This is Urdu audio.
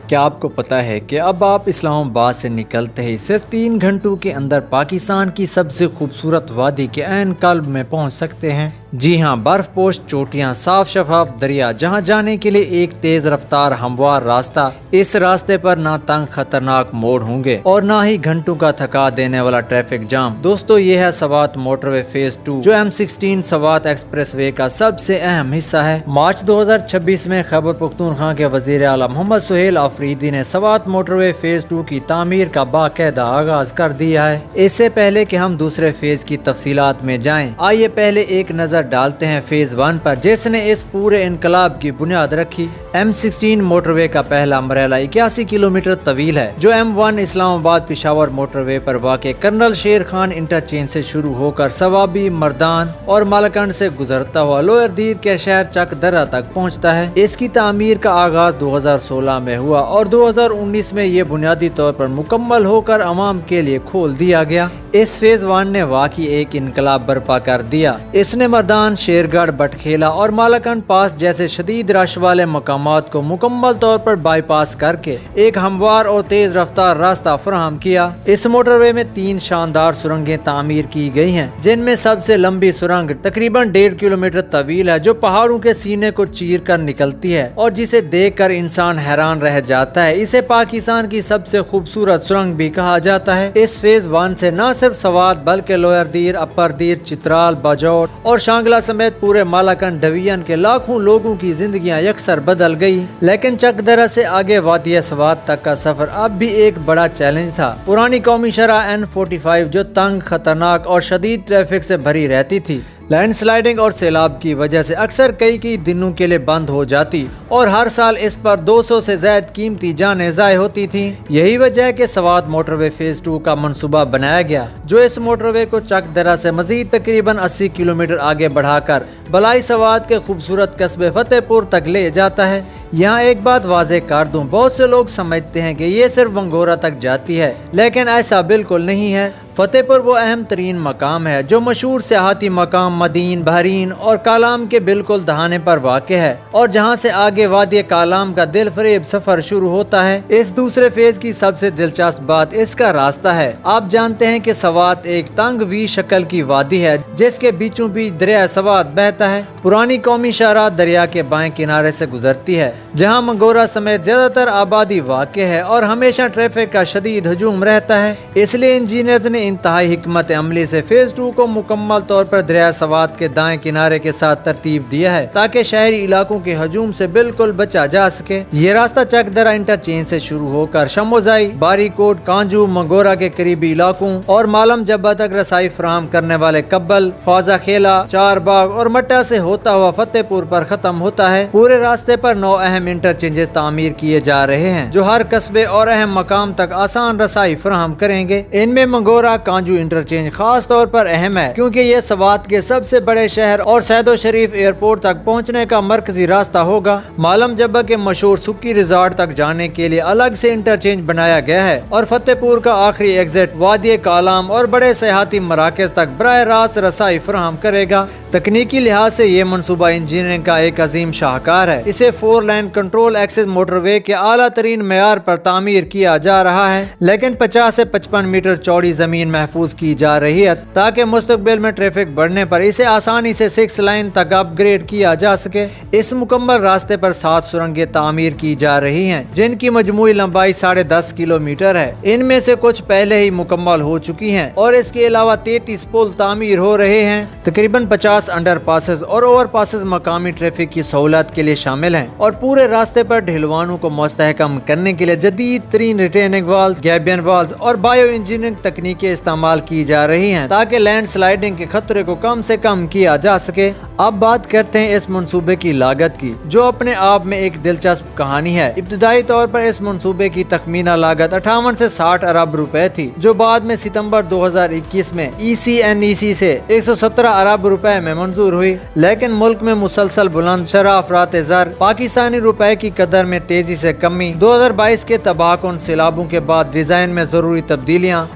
کیا آپ کو پتا ہے کہ اب آپ اسلام آباد سے نکلتے ہی صرف 3 گھنٹوں کے اندر پاکستان کی سب سے خوبصورت وادی کے عین قلب میں پہنچ سکتے ہیں؟ جی ہاں، برف پوش چوٹیاں، صاف شفاف دریا، جہاں جانے کے لیے ایک تیز رفتار ہموار راستہ۔ اس راستے پر نہ تنگ خطرناک موڑ ہوں گے اور نہ ہی گھنٹوں کا تھکا دینے والا ٹریفک جام۔ دوستو، یہ ہے سوات موٹر وے فیز 2 جو M16 سوات ایکسپریس وے کا سب سے اہم حصہ ہے۔ مارچ 2026 میں خیبر پختونخوا کے وزیر اعلیٰ محمد سہیل آفریدی نے سوات موٹر وے فیز 2 کی تعمیر کا باقاعدہ آغاز کر دیا ہے۔ اس سے پہلے کہ ہم دوسرے فیز کی تفصیلات میں جائیں، آئیے پہلے ایک نظر ڈالتے ہیں فیز 1 پر، جس نے اس پورے انقلاب کی بنیاد رکھی۔ M16 موٹر وے کا پہلا مرحلہ 81 کلومیٹر طویل ہے، جو M1 اسلام آباد پشاور موٹر وے پر واقع کرنل شیر خان انٹرچینج سے شروع ہو کر سوابی، مردان اور مالکنڈ سے گزرتا ہوا لوئر دیر کے شہر چک درہ تک پہنچتا ہے۔ اس کی تعمیر کا آغاز 2016 میں ہوا اور 2019 میں یہ بنیادی طور پر مکمل ہو کر عوام کے لیے کھول دیا گیا۔ اس فیز 1 نے واقعی ایک انقلاب برپا کر دیا۔ اس نے مردان، شیرگڑھ، بٹکھیلا اور مالکنڈ پاس جیسے شدید رش والے مقامات کو مکمل طور پر بائی پاس کر کے ایک ہموار اور تیز رفتار راستہ فراہم کیا۔ اس موٹر وے میں 3 شاندار سرنگیں تعمیر کی گئی ہیں، جن میں سب سے لمبی سرنگ تقریباً 1.5 کلومیٹر طویل ہے، جو پہاڑوں کے سینے کو چیر کر نکلتی ہے اور جسے دیکھ کر انسان حیران رہ جاتا ہے۔ اسے پاکستان کی سب سے خوبصورت سرنگ بھی کہا جاتا ہے۔ اس فیز 1 سے نہ صرف سوات بلکہ لوئر دیر، اپر دیر، چترال، باجوڑ اور شانگلہ سمیت پورے مالاکنڈ ڈویژن کے لاکھوں لوگوں کی زندگیاں یکسر بدل گئی۔ لیکن چک درہ سے آگے وادی سوات تک کا سفر اب بھی ایک بڑا چیلنج تھا۔ پرانی قومی شاہراہ N45 جو تنگ، خطرناک اور شدید ٹریفک سے بھری رہتی تھی، لینڈ سلائیڈنگ اور سیلاب کی وجہ سے اکثر کئی دنوں کے لیے بند ہو جاتی اور ہر سال اس پر 200 سے زائد قیمتی جانیں ضائع ہوتی تھیں۔ یہی وجہ ہے کہ سوات موٹر وے فیز 2 کا منصوبہ بنایا گیا، جو اس موٹر وے کو چک درہ سے مزید تقریباً 80 کلومیٹر آگے بڑھا کر بلائی سوات کے خوبصورت قصبے فتح پور تک لے جاتا ہے۔ یہاں ایک بات واضح کر دوں، بہت سے لوگ سمجھتے ہیں کہ یہ صرف ونگورہ تک جاتی ہے، لیکن ایسا بالکل نہیں ہے۔ فتح پور وہ اہم ترین مقام ہے جو مشہور سیاحتی مقام مدین، بحرین اور کالام کے بالکل دہانے پر واقع ہے، اور جہاں سے آگے وادی کالام کا دل فریب سفر شروع ہوتا ہے۔ اس دوسرے فیز کی سب سے دلچسپ بات اس کا راستہ ہے۔ آپ جانتے ہیں کہ سوات ایک تنگ وی شکل کی وادی ہے جس کے بیچوں بیچ دریا سوات بہتا ہے۔ پرانی قومی شاہراہ دریا کے بائیں کنارے سے گزرتی ہے، جہاں منگورہ سمیت زیادہ تر آبادی واقع ہے اور ہمیشہ ٹریفک کا شدید ہجوم رہتا ہے۔ اس لیے انجینئرز نے انتہائی حکمت عملی سے فیز 2 کو مکمل طور پر دریا سوات کے دائیں کنارے کے ساتھ ترتیب دیا ہے تاکہ شہری علاقوں کے ہجوم سے بالکل بچا جا سکے۔ یہ راستہ چک درہ انٹرچینج سے شروع ہو کر شموزائی، باری کوٹ، کانجو، منگورہ کے قریبی علاقوں اور مالم جبہ تک رسائی فراہم کرنے والے کبل، خوازہ کھیلا، چار باغ اور مٹا سے ہوتا ہوا فتح پور پر ختم ہوتا ہے۔ پورے راستے پر 9 اہم انٹرچینج تعمیر کیے جا رہے ہیں جو ہر قصبے اور اہم مقام تک آسان رسائی فراہم کریں گے۔ ان میں منگورہ کانجو انٹرچینج خاص طور پر اہم ہے کیونکہ یہ سوات کے سب سے بڑے شہر اور سید و شریف ایئرپورٹ تک پہنچنے کا مرکزی راستہ ہوگا۔ مالم جبہ کے مشہور سکی ریزارٹ تک جانے کے لیے الگ سے انٹرچینج بنایا گیا ہے اور فتح پور کا آخری ایگزٹ وادی کالام اور بڑے سیاحتی مراکز تک براہ راست رسائی فراہم کرے گا۔ تکنیکی لحاظ سے یہ منصوبہ انجینئرنگ کا ایک عظیم شاہکار ہے۔ اسے 4 لین کنٹرول ایکسس موٹر وے کے اعلیٰ ترین معیار پر تعمیر کیا جا رہا ہے، لیکن 50 سے 55 میٹر چوڑی زمین محفوظ کی جا رہی ہے تاکہ مستقبل میں ٹریفک بڑھنے پر اسے آسانی سے 6 لائن تک اپ گریڈ کیا جا سکے۔ اس مکمل راستے پر 7 سرنگیں تعمیر کی جا رہی ہیں جن کی مجموعی لمبائی 10.5 کلومیٹر ہے۔ ان میں سے کچھ پہلے ہی مکمل ہو چکی ہیں اور اس کے علاوہ 33 پل تعمیر ہو رہے ہیں۔ تقریباً 50 انڈر پاسز اور اوور پاسز مقامی ٹریفک کی سہولت کے لیے شامل ہیں اور پورے راستے پر ڈھلوانوں کو مستحکم کرنے کے لیے جدید ترین ریٹیننگ والز، گیبین والز اور بایو انجینئرنگ تکنیکیں استعمال کی جا رہی ہیں تاکہ لینڈ سلائیڈنگ کے خطرے کو کم سے کم کیا جا سکے۔ اب بات کرتے ہیں اس منصوبے کی لاگت کی، جو اپنے آپ میں ایک دلچسپ کہانی ہے۔ ابتدائی طور پر اس منصوبے کی تخمینہ لاگت 58 سے 60 ارب روپے تھی، جو بعد میں ستمبر 2021 میں ECNEC سے 117 ارب روپے میں منظور ہوئی۔ لیکن ملک میں مسلسل بلند شرح افراط زر، پاکستانی روپے کی قدر میں تیزی سے کمی، 2022 کے تباہ کن سیلابوں کے بعد ڈیزائن میں ضروری تبدیلیاں